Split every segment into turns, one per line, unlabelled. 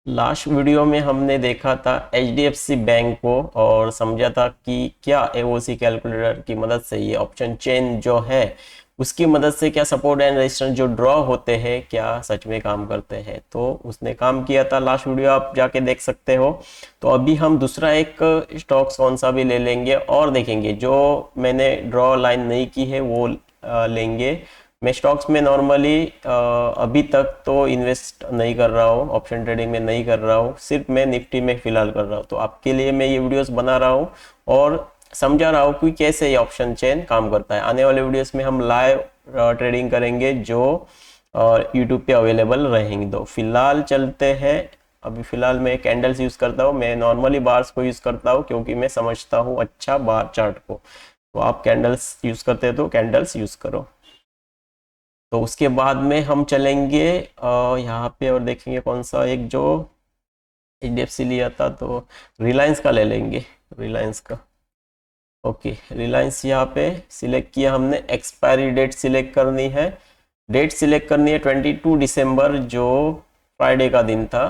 Last video में हमने देखा था एचडीएफसी बैंक को और समझा था कि क्या एओसी कैलकुलेटर की मदद से ये ऑप्शन चेन जो है उसकी मदद से क्या सपोर्ट एंड रेजिस्टेंस जो ड्रॉ होते हैं क्या सच में काम करते हैं। तो उसने काम किया था, लास्ट वीडियो आप जाके देख सकते हो। तो अभी हम दूसरा एक स्टॉक्स कौन सा भी ले लेंगे और देखेंगे। जो मैंने ड्रॉ लाइन नहीं की है वो लेंगे। मैं स्टॉक्स में नॉर्मली अभी तक तो इन्वेस्ट नहीं कर रहा हूँ, ऑप्शन ट्रेडिंग में नहीं कर रहा हूँ, सिर्फ मैं निफ्टी में फिलहाल कर रहा हूँ। तो आपके लिए मैं ये वीडियोस बना रहा हूँ और समझा रहा हूँ कि कैसे ये ऑप्शन चेन काम करता है। आने वाले वीडियोस में हम लाइव ट्रेडिंग करेंगे जो यूट्यूब पे अवेलेबल रहेंगे। तो फिलहाल चलते हैं। अभी फिलहाल मैं कैंडल्स यूज़ करता हूँ, मैं नॉर्मली बार्स को यूज़ करता हूँ क्योंकि मैं समझता हूँ अच्छा बार चार्ट को। तो आप कैंडल्स यूज़ करते हो तो कैंडल्स यूज़ करो। तो उसके बाद में हम चलेंगे यहाँ पे और देखेंगे कौन सा एक जो एचडीएफसी लिया था, तो रिलायंस का ले लेंगे। रिलायंस का ओके, रिलायंस यहाँ पे सिलेक्ट किया हमने। एक्सपायरी डेट सिलेक्ट करनी है, डेट सिलेक्ट करनी है 22 दिसंबर जो फ्राइडे का दिन था।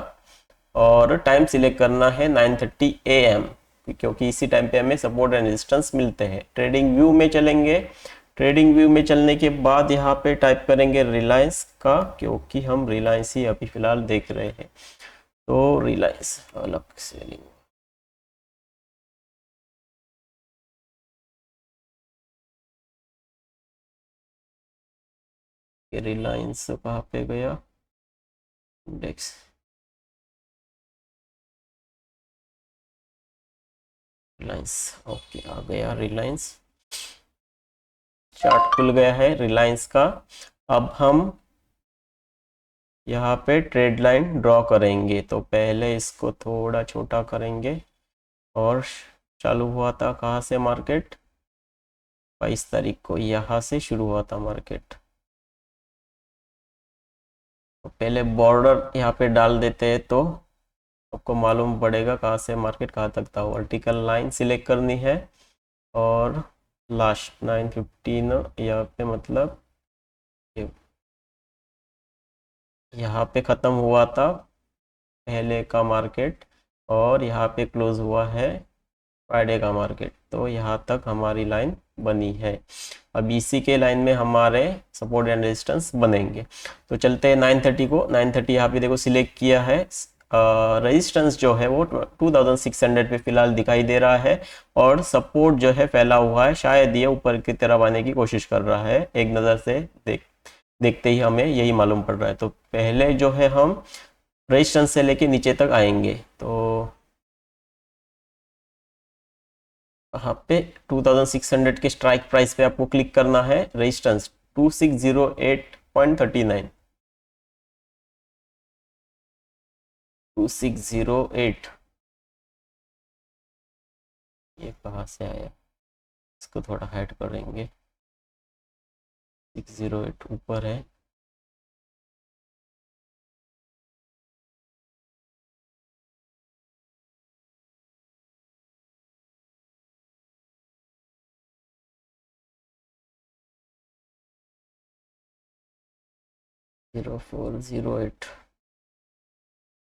और टाइम सिलेक्ट करना है 9:30 AM क्योंकि इसी टाइम पे हमें सपोर्ट एंड रेजिस्टेंस मिलते हैं। ट्रेडिंग व्यू में चलेंगे। ट्रेडिंग व्यू में चलने के बाद यहाँ पे टाइप करेंगे रिलायंस का, क्योंकि हम रिलायंस ही अभी फिलहाल देख रहे हैं। तो रिलायंस अलग से रिलायंस कहाँ पे गया इंडेक्स। रिलायंस ओके, आ गया रिलायंस। चार्ट खुल गया है रिलायंस का। अब हम यहाँ पे ट्रेड लाइन ड्रॉ करेंगे। तो पहले इसको थोड़ा छोटा करेंगे। और चालू हुआ था कहाँ से मार्केट? 22 तारीख को यहाँ से शुरू हुआ था मार्केट। तो पहले बॉर्डर यहाँ पे डाल देते हैं तो आपको मालूम पड़ेगा कहाँ से मार्केट कहाँ तक था। वर्टिकल लाइन सिलेक्ट करनी है और लास्ट 9:15 यहाँ पे, मतलब यहाँ पे ख़त्म हुआ था पहले का मार्केट और यहाँ पे क्लोज हुआ है फ्राइडे का मार्केट। तो यहाँ तक हमारी लाइन बनी है। अब इसी के लाइन में हमारे सपोर्ट एंड रेजिस्टेंस बनेंगे। तो चलते हैं 9:30 को। 9:30 यहाँ पे देखो सिलेक्ट किया है। रेजिस्टेंस जो है वो 2600 पे फिलहाल दिखाई दे रहा है और सपोर्ट जो है फैला हुआ है, शायद ये ऊपर की तरफ आने की कोशिश कर रहा है। एक नज़र से देखते ही हमें यही मालूम पड़ रहा है। तो पहले जो है हम रेजिस्टेंस से लेके नीचे तक आएंगे। तो यहाँ पे 2600 के स्ट्राइक प्राइस पे आपको क्लिक करना है। रेजिस्टेंस 2608.39, 2608। ये कहाँ से आया? इसको थोड़ा हाइड करेंगे। 608 ऊपर है। 0408,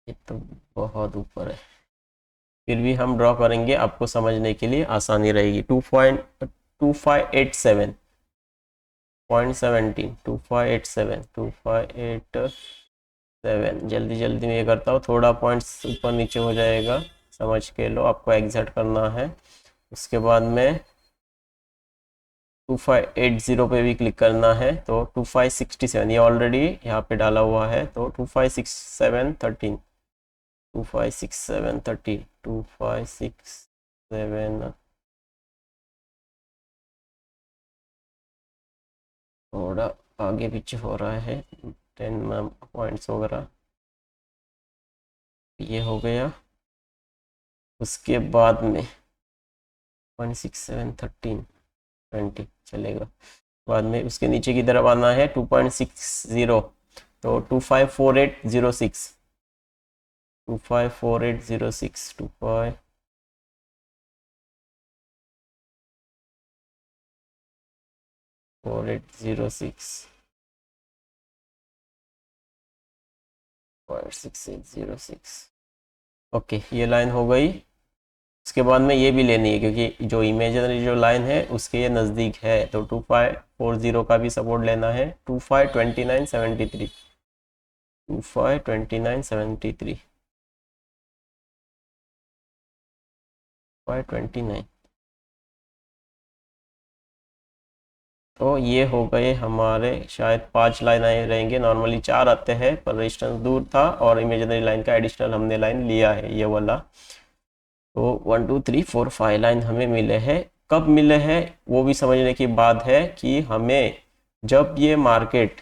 ये तो बहुत ऊपर है। फिर भी हम ड्रॉ करेंगे, आपको समझने के लिए आसानी रहेगी। 2587, 2587, जल्दी जल्दी में ये करता हूँ, थोड़ा पॉइंट्स ऊपर नीचे हो जाएगा, समझ के लो। आपको एग्जैक्ट करना है। उसके बाद में 2580 पे भी क्लिक करना है। तो 2567 ये ऑलरेडी यहाँ पे डाला हुआ है। तो 256713, 256713, 2567, थोड़ा आगे पीछे हो रहा है 10 पॉइंट्स वगैरह। ये हो गया। उसके बाद में 1671320 चलेगा। बाद में उसके नीचे की तरफ आना है 2.60। तो 254806, 254806, 254806, 56806। ओके, ये लाइन हो गई। इसके बाद में ये भी लेनी है क्योंकि जो इमेजिनरी जो लाइन है उसके ये नज़दीक है, तो 2540 का भी सपोर्ट लेना है। 252973, 252973, 529। तो ये हो गए हमारे, शायद 5 लाइन आए रहेंगे, नॉर्मली 4 आते हैं पर रेजिस्टेंस दूर था और इमेजिनरी लाइन का एडिशनल हमने लाइन लिया है ये वाला। तो 1 2 3 4 5 लाइन हमें मिले हैं। कब मिले हैं वो भी समझने की बात है कि हमें जब ये मार्केट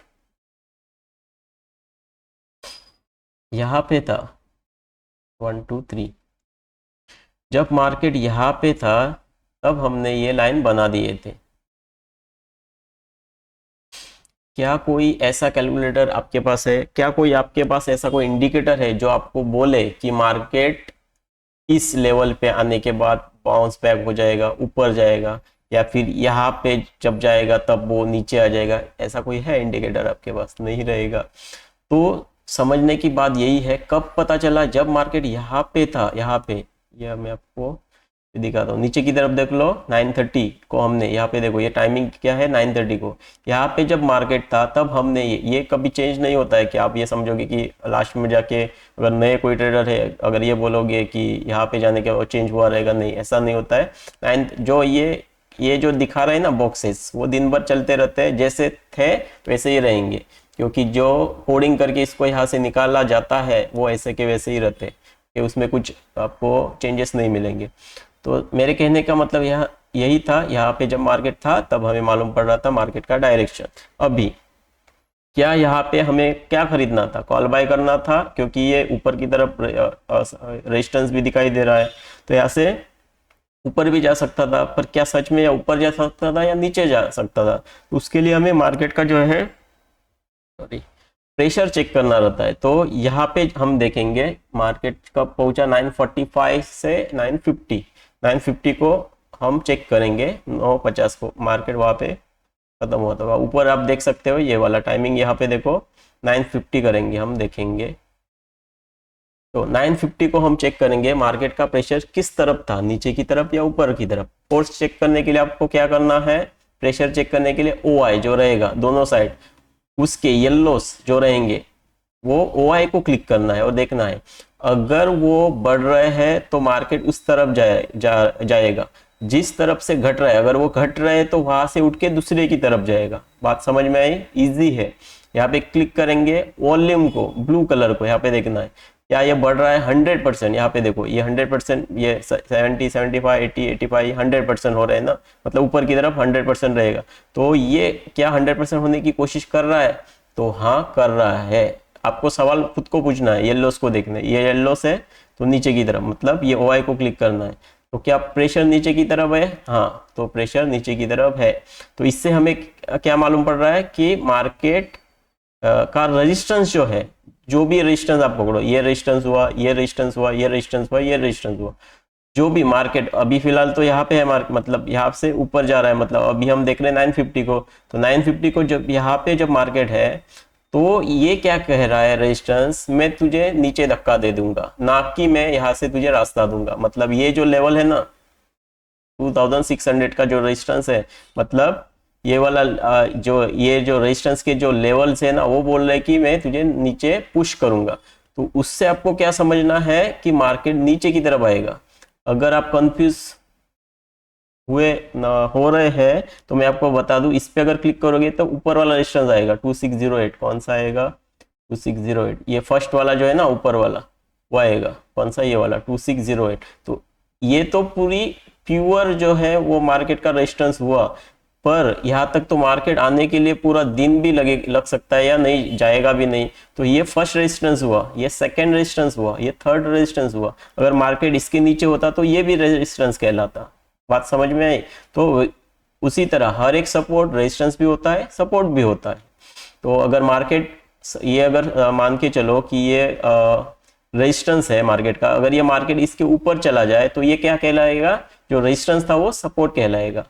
यहाँ पे था 1 2 3, जब मार्केट यहाँ पे था तब हमने ये लाइन बना दिए थे। क्या कोई ऐसा कैलकुलेटर आपके पास है, क्या कोई आपके पास ऐसा कोई इंडिकेटर है जो आपको बोले कि मार्केट इस लेवल पे आने के बाद बाउंस बैक हो जाएगा, ऊपर जाएगा, या फिर यहाँ पे जब जाएगा तब वो नीचे आ जाएगा? ऐसा कोई है इंडिकेटर आपके पास? नहीं रहेगा। तो समझने की बात यही है, कब पता चला? जब मार्केट यहाँ पे था, यहाँ पे, यह मैं आपको दिखाता हूँ, नीचे की तरफ देख लो। 930 को हमने यहाँ पे, देखो ये टाइमिंग क्या है, 930 को यहाँ पे जब मार्केट था तब हमने ये कभी चेंज नहीं होता है कि आप ये समझोगे कि लास्ट में जाके अगर नए कोई ट्रेडर है अगर ये बोलोगे कि यहाँ पे जाने के बाद चेंज हुआ रहेगा, नहीं, ऐसा नहीं होता है। जो ये जो दिखा रहे हैं ना बॉक्सेस, वो दिन भर चलते रहते हैं, जैसे थे वैसे ही रहेंगे, क्योंकि जो कोडिंग करके इसको यहाँ से निकाला जाता है वो ऐसे के वैसे ही रहते हैं, कि उसमें कुछ आपको चेंजेस नहीं मिलेंगे। तो मेरे कहने का मतलब यही था, यहाँ पे जब मार्केट था तब हमें मालूम पड़ रहा था मार्केट का डायरेक्शन। अभी क्या यहाँ पे हमें क्या खरीदना था? कॉल बाय करना था, क्योंकि ये ऊपर की तरफ रेजिस्टेंस भी दिखाई दे रहा है, तो यहाँ से ऊपर भी जा सकता था। पर क्या सच में या ऊपर जा सकता था या नीचे जा सकता था? तो उसके लिए हमें मार्केट का जो है, सॉरी, प्रेशर चेक करना रहता है। तो यहाँ पे हम देखेंगे मार्केट कब पहुंचा, 945 से 950, 950 को हम चेक करेंगे, 950 को मार्केट वहाँ पे खत्म हुआ था। ऊपर आप देख सकते हो ये वाला टाइमिंग, यहाँ पे देखो 950 करेंगे, हम देखेंगे। तो 950 को हम चेक करेंगे मार्केट का प्रेशर किस तरफ था, नीचे की तरफ या ऊपर की तरफ। फोर्स चेक करने के लिए आपको क्या करना है, प्रेशर चेक करने के लिए OI जो रहेगा दोनों साइड, उसके येल्लोस जो रहेंगे वो OI को क्लिक करना है और देखना है। अगर वो बढ़ रहे हैं तो मार्केट उस तरफ जाएगा। जिस तरफ से घट रहा है, अगर वो घट रहे हैं तो वहां से उठ के दूसरे की तरफ जाएगा। बात समझ में आई? इजी है। यहाँ पे क्लिक करेंगे, वॉल्यूम को, ब्लू कलर को यहाँ पे देखना है, क्या ये बढ़ रहा है 100%? यहाँ पे देखो ये 100%, ये 70, 75, 80, 85, 100% हो रहे हैं ना, मतलब ऊपर की तरफ 100% रहेगा। तो ये क्या 100% होने की कोशिश कर रहा है? तो हाँ, कर रहा है। आपको सवाल खुद को पूछना है, येल्लोस को देखना है, ये येल्लोस है तो नीचे की तरफ, मतलब ये OI को क्लिक करना है। तो क्या प्रेशर नीचे की तरफ है? हाँ, तो प्रेशर नीचे की तरफ है। तो इससे हमें क्या मालूम पड़ रहा है कि मार्केट का रेजिस्टेंस जो है, जो भी रेजिस्टेंस आप पकड़ो, ये रेजिस्टेंस हुआ, ये रेजिस्टेंस हुआ, ये रेजिस्टेंस हुआ, ये रेजिस्टेंस हुआ, जो भी मार्केट अभी फिलहाल तो यहाँ पे है, मार्केट मतलब यहाँ से ऊपर जा रहा है, मतलब अभी हम देख रहे हैं 950 को। तो 950 को जब यहाँ पे जब मार्केट है तो ये क्या कह रहा है, रेजिस्टेंस मैं तुझे नीचे धक्का दे दूंगा, ना कि मैं यहाँ से तुझे रास्ता दूंगा। मतलब ये जो लेवल है ना 2600 का जो रेजिस्टेंस है, मतलब ये वाला ये जो रेजिस्टेंस के जो लेवल्स है ना, वो बोल रहे हैं कि मैं तुझे नीचे पुश करूंगा। तो उससे आपको क्या समझना है कि मार्केट नीचे की तरफ आएगा। अगर आप कंफ्यूज हुए ना हो रहे हैं तो मैं आपको बता दूं, इस पे अगर क्लिक करोगे तो ऊपर वाला रेजिस्टेंस आएगा 2608। कौन सा आएगा? 2608। ये फर्स्ट वाला जो है ना ऊपर वाला, वो आएगा। कौन सा? ये वाला 2608। तो ये तो पूरी प्योर जो है वो मार्केट का रेजिस्टेंस हुआ, पर यहाँ तक तो मार्केट आने के लिए पूरा दिन भी लग सकता है या नहीं, जाएगा भी नहीं। तो ये फर्स्ट रेजिस्टेंस हुआ, ये सेकंड रेजिस्टेंस हुआ, ये थर्ड रेजिस्टेंस हुआ। अगर मार्केट इसके नीचे होता तो ये भी रेजिस्टेंस कहलाता। बात समझ में आई? तो उसी तरह हर एक सपोर्ट रेजिस्टेंस भी होता है, सपोर्ट भी होता है। तो अगर मार्केट, ये अगर मान के चलो कि ये रेजिस्टेंस है मार्केट का, अगर ये मार्केट इसके ऊपर चला जाए तो ये क्या कहलाएगा? जो रेजिस्टेंस था वो सपोर्ट कहलाएगा।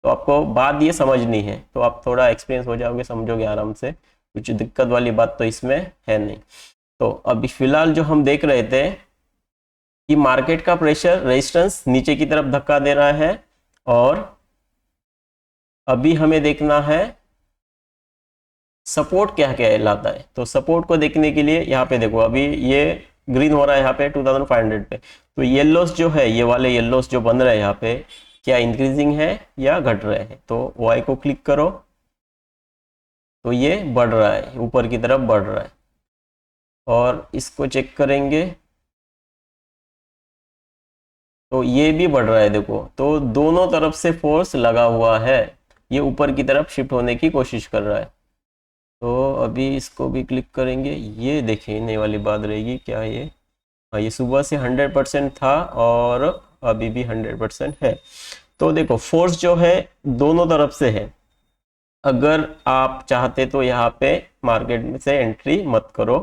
तो आपको बात ये समझनी है, तो आप थोड़ा एक्सपीरियंस हो जाओगे, समझोगे आराम से, कुछ दिक्कत वाली बात तो इसमें है नहीं। तो अभी फिलहाल जो हम देख रहे थे कि मार्केट का प्रेशर रेजिस्टेंस नीचे की तरफ धक्का दे रहा है, और अभी हमें देखना है सपोर्ट क्या कहलाता है। तो सपोर्ट को देखने के लिए यहाँ पे देखो, अभी ये ग्रीन हो रहा है यहाँ पे 2500 पे, तो येलोस जो है, ये वाले येलोस जो बन रहे हैं यहाँ पे, क्या इंक्रीजिंग है या घट रहे हैं। तो वाई को क्लिक करो तो ये बढ़ रहा है, ऊपर की तरफ बढ़ रहा है। और इसको चेक करेंगे तो ये भी बढ़ रहा है, देखो। तो दोनों तरफ से फोर्स लगा हुआ है, ये ऊपर की तरफ शिफ्ट होने की कोशिश कर रहा है। तो अभी इसको भी क्लिक करेंगे, ये देखिए नई वाली बात रहेगी क्या ये, हाँ ये सुबह से 100% था और अभी भी 100% है। तो देखो फोर्स जो है दोनों तरफ से है। अगर आप चाहते तो यहाँ पे मार्केट में से एंट्री मत करो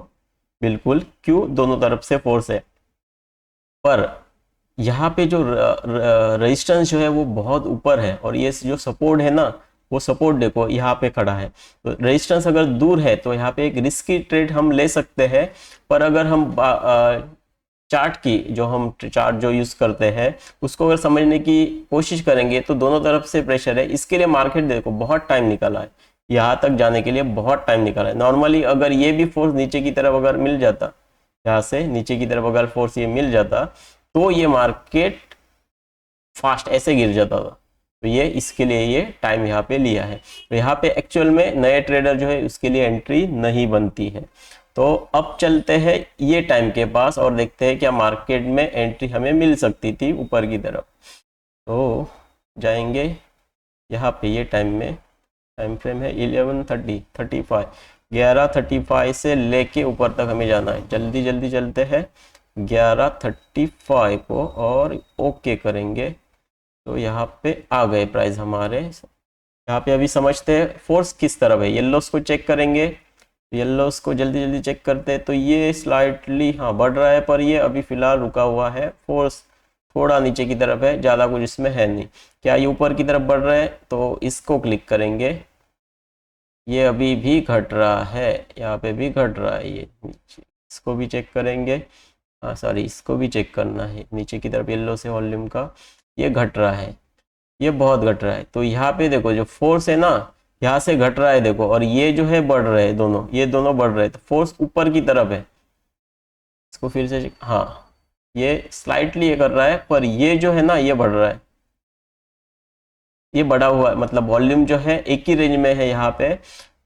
बिल्कुल, क्यों, दोनों तरफ से फोर्स है। पर यहाँ पे जो रेजिस्टेंस जो है वो बहुत ऊपर है, और ये जो सपोर्ट है ना, वो सपोर्ट देखो यहाँ पे खड़ा है। तो रेजिस्टेंस अगर दूर है तो यहाँ पे एक रिस्की ट्रेड हम ले सकते हैं। पर अगर हम चार्ट की चार्ट जो यूज करते हैं उसको अगर समझने की कोशिश करेंगे तो दोनों तरफ से प्रेशर है। इसके लिए मार्केट देखो बहुत टाइम निकाला है, यहाँ तक जाने के लिए बहुत टाइम निकाला है। नॉर्मली अगर ये भी फोर्स नीचे की तरफ अगर मिल जाता, यहाँ से नीचे की तरफ अगर फोर्स ये मिल जाता, तो ये मार्केट फास्ट ऐसे गिर जाता था। तो ये इसके लिए ये टाइम यहाँ पे लिया है। तो यहाँ पे एक्चुअल में नए ट्रेडर जो है उसके लिए एंट्री नहीं बनती है। तो अब चलते हैं ये टाइम के पास और देखते हैं क्या मार्केट में एंट्री हमें मिल सकती थी ऊपर की तरफ। तो जाएंगे यहाँ पे, ये टाइम फ्रेम है 11:35, 11:35 से लेके ऊपर तक हमें जाना है। जल्दी जल्दी चलते हैं 11:35 को और ओके करेंगे। तो यहाँ पे आ गए प्राइस हमारे। यहाँ पे अभी समझते हैं फोर्स किस तरफ है। येल्लोस को चेक करेंगे, येल्लोस को जल्दी जल्दी चेक करते हैं। तो ये स्लाइटली हाँ बढ़ रहा है, पर ये अभी फिलहाल रुका हुआ है। फोर्स थोड़ा नीचे की तरफ है, ज़्यादा कुछ इसमें है नहीं। क्या ये ऊपर की तरफ बढ़ रहा है? तो इसको क्लिक करेंगे, ये अभी भी घट रहा है, यहाँ पे भी घट रहा है ये नीचे। इसको भी चेक करेंगे, हाँ सॉरी इसको भी चेक करना है नीचे की तरफ येलो से वॉल्यूम का, ये घट रहा है, ये बहुत घट रहा है। तो यहाँ पे देखो जो फोर्स है ना, यहाँ से घट रहा है देखो, और ये जो है बढ़ रहे हैं दोनों, ये दोनों बढ़ रहे हैं। तो फोर्स ऊपर की तरफ है। इसको फिर से हाँ ये स्लाइटली ये कर रहा है, पर ये जो है ना ये बढ़ रहा है, ये बढ़ा हुआ है। मतलब वॉल्यूम जो है एक ही रेंज में है यहाँ पे,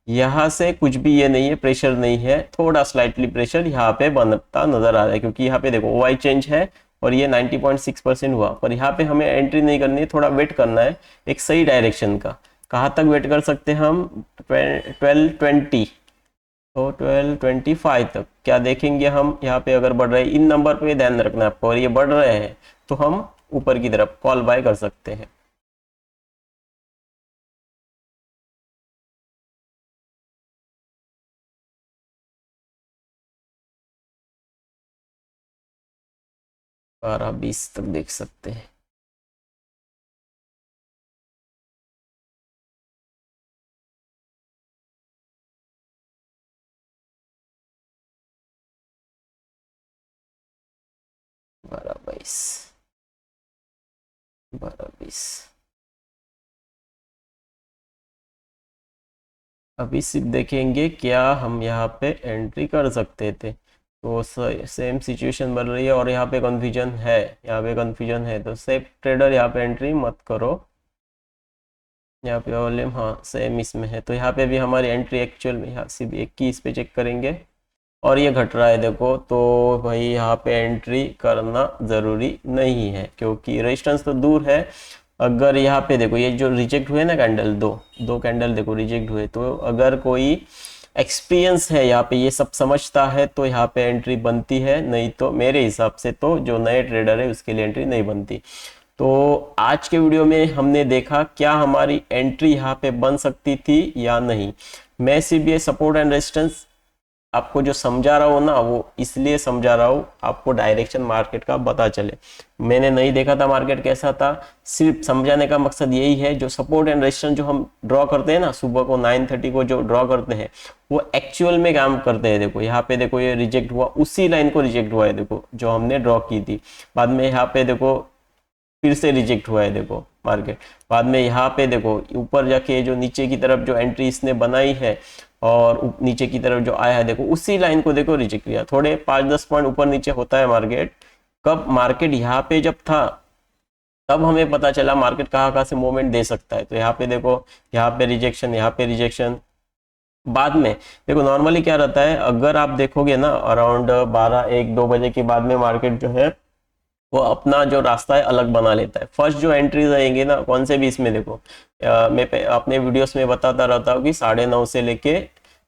यहाँ से कुछ भी ये नहीं है, प्रेशर नहीं है। थोड़ा स्लाइटली प्रेशर यहाँ पे बनता नजर आ रहा है, क्योंकि यहाँ पे देखो वाई चेंज है और ये 90.6% हुआ। पर यहाँ पे हमें एंट्री नहीं करनी है, थोड़ा वेट करना है एक सही डायरेक्शन का। कहाँ तक वेट कर सकते हैं हम? 1220, तो 1225 तक क्या देखेंगे हम? यहाँ पे अगर बढ़ रहे हैं, इन नंबर पे ध्यान रखना है आपको, और ये बढ़ रहे हैं तो हम ऊपर की तरफ कॉल बाय कर सकते हैं। और आप 20 तक देख सकते हैं। बारह बाईस, 12-20। अभी सिर्फ देखेंगे क्या हम यहाँ पे एंट्री कर सकते थे। तो सेम सिचुएशन बन रही है और यहाँ पे कन्फ्यूजन है, यहाँ पे कन्फ्यूजन है। तो सेफ ट्रेडर यहाँ पे एंट्री मत करो। यहाँ पे वॉल्यूम हाँ सेम इसमें है, तो यहाँ पे भी हमारी एंट्री एक्चुअल में यहाँ सिर्फ एक ही इस पे चेक करेंगे, और ये घट रहा है देखो। तो भाई यहाँ पे एंट्री करना ज़रूरी नहीं है, क्योंकि रेजिस्टेंस तो दूर है। अगर यहाँ पे देखो ये जो रिजेक्ट हुए ना कैंडल, दो कैंडल देखो रिजेक्ट हुए, तो अगर कोई एक्सपीरियंस है यहाँ पे, ये सब समझता है, तो यहाँ पे एंट्री बनती है। नहीं तो मेरे हिसाब से तो जो नए ट्रेडर है उसके लिए एंट्री नहीं बनती। तो आज के वीडियो में हमने देखा क्या हमारी एंट्री यहाँ पे बन सकती थी या नहीं। मैं सिर्फ ये सपोर्ट एंड रेजिस्टेंस आपको जो समझा रहा हूँ ना, वो इसलिए समझा रहा हूँ आपको डायरेक्शन मार्केट का पता चले। मैंने नहीं देखा था मार्केट कैसा था, सिर्फ समझाने का मकसद यही है। जो सपोर्ट एंड रेजिस्टेंस जो हम ड्रॉ करते हैं ना, सुबह को 9:30 को जो ड्रॉ करते हैं, वो एक्चुअल में काम करते हैं। देखो यहाँ पे, देखो ये रिजेक्ट हुआ, उसी लाइन को रिजेक्ट हुआ है, देखो जो हमने ड्रॉ की थी। बाद में यहाँ पे देखो फिर से रिजेक्ट हुआ है, देखो मार्केट। बाद में यहाँ पे देखो ऊपर जाके जो नीचे की तरफ जो एंट्री इसने बनाई है और नीचे की तरफ जो आया है, देखो उसी लाइन को देखो रिजेक्ट किया। थोड़े 5-10 पॉइंट ऊपर नीचे होता है मार्केट। कब मार्केट यहाँ पे जब था, तब हमें पता चला मार्केट कहाँ कहाँ से मूवमेंट दे सकता है। तो यहाँ पे देखो, यहाँ पे रिजेक्शन, यहाँ पे रिजेक्शन। बाद में देखो नॉर्मली क्या रहता है, अगर आप देखोगे ना अराउंड 12-1-2 बजे के बाद में मार्केट जो है वो अपना जो रास्ता है अलग बना लेता है। फर्स्ट जो एंट्रीज आएंगे ना, कौन से भी इसमें देखो, मैं अपने वीडियोस में बताता रहता हूँ कि 9:30 से लेके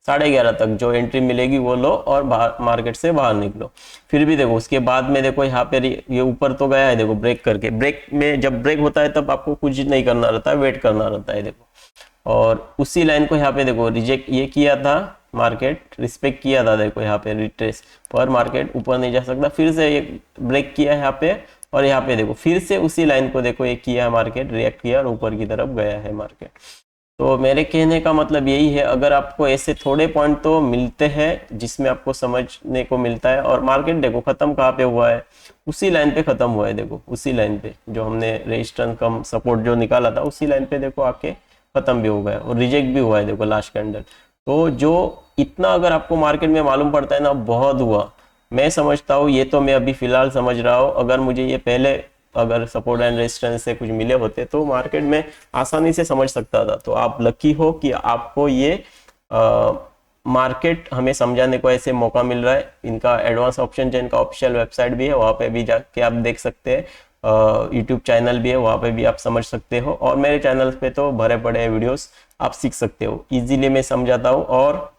11:30 तक जो एंट्री मिलेगी वो लो और बाहर मार्केट से बाहर निकलो। फिर भी देखो उसके बाद में देखो यहाँ पे ये ऊपर तो गया है, देखो ब्रेक करके। ब्रेक में जब ब्रेक होता है तब आपको कुछ नहीं करना रहता है, वेट करना रहता है, देखो। और उसी लाइन को यहाँ पे देखो रिजेक्ट ये किया था, मार्केट रिस्पेक्ट किया था, देखो यहाँ पे रिट्रेस पर मार्केट ऊपर नहीं जा सकता। फिर से ये ब्रेक किया है यहाँ पे, और यहाँ पे देखो फिर से उसी लाइन को देखो ये किया है मार्केट, रिएक्ट किया और ऊपर की तरफ गया है मार्केट। तो मेरे कहने का मतलब यही है, अगर आपको ऐसे थोड़े पॉइंट तो मिलते हैं जिसमें आपको समझने को मिलता है, और मार्केट देखो खत्म कहाँ पे हुआ है, उसी लाइन पे खत्म हुआ है, देखो उसी लाइन पे जो हमने रेजिस्टेंस कम सपोर्ट जो निकाला था, उसी लाइन पे देखो आके खत्म भी हो गया और रिजेक्ट भी हुआ है, देखो लास्ट कैंडल। तो जो इतना अगर आपको मार्केट में मालूम पड़ता है ना, बहुत हुआ। मैं समझता हूँ, ये तो मैं अभी फिलहाल समझ रहा हूँ, अगर मुझे ये पहले अगर सपोर्ट एंड रेजिस्टेंस से कुछ मिले होते तो मार्केट में आसानी से समझ सकता था। तो आप लकी हो कि आपको ये मार्केट हमें समझाने को ऐसे मौका मिल रहा है। इनका एडवांस ऑप्शन चेन का ऑफिशियल वेबसाइट भी है, वहाँ पे भी जाके आप देख सकते हैं। यूट्यूब चैनल भी है, वहाँ पे भी आप समझ सकते हो, और मेरे चैनल पे तो भरे पड़े वीडियोस आप सीख सकते हो। इजीली मैं समझाता हूँ, और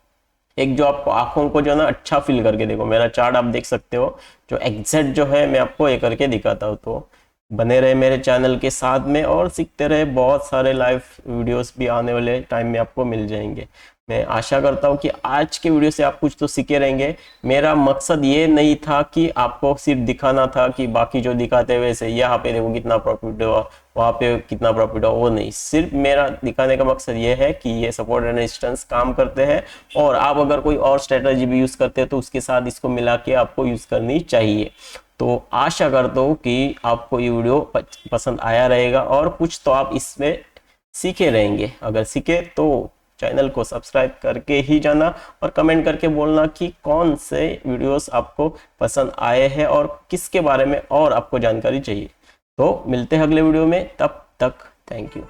एक जो आपको आंखों को जो ना अच्छा फील करके, देखो मेरा चार्ट आप देख सकते हो, जो एग्जैक्ट जो है मैं आपको ये करके दिखाता हूँ। तो बने रहे मेरे चैनल के साथ में और सीखते रहे। बहुत सारे लाइव वीडियोस भी आने वाले टाइम में आपको मिल जाएंगे। मैं आशा करता हूँ कि आज के वीडियो से आप कुछ तो सीखे रहेंगे। मेरा मकसद ये नहीं था कि आपको सिर्फ दिखाना था कि बाकी जो दिखाते हुए वैसे यहाँ पे देखो कितना प्रॉफिट हुआ, वहाँ पे कितना प्रॉफिट हुआ, वो नहीं। सिर्फ मेरा दिखाने का मकसद ये है कि ये सपोर्ट एंड रेजिस्टेंस काम करते हैं, और आप अगर कोई और स्ट्रेटजी भी यूज करते हैं तो उसके साथ इसको मिला के आपको यूज करनी चाहिए। तो आशा करता हूँ कि आपको ये वीडियो पसंद आया रहेगा और कुछ तो आप इसमें सीखे रहेंगे। अगर सीखे तो चैनल को सब्सक्राइब करके ही जाना, और कमेंट करके बोलना कि कौन से वीडियोस आपको पसंद आए हैं और किसके बारे में और आपको जानकारी चाहिए। तो मिलते हैं अगले वीडियो में, तब तक थैंक यू।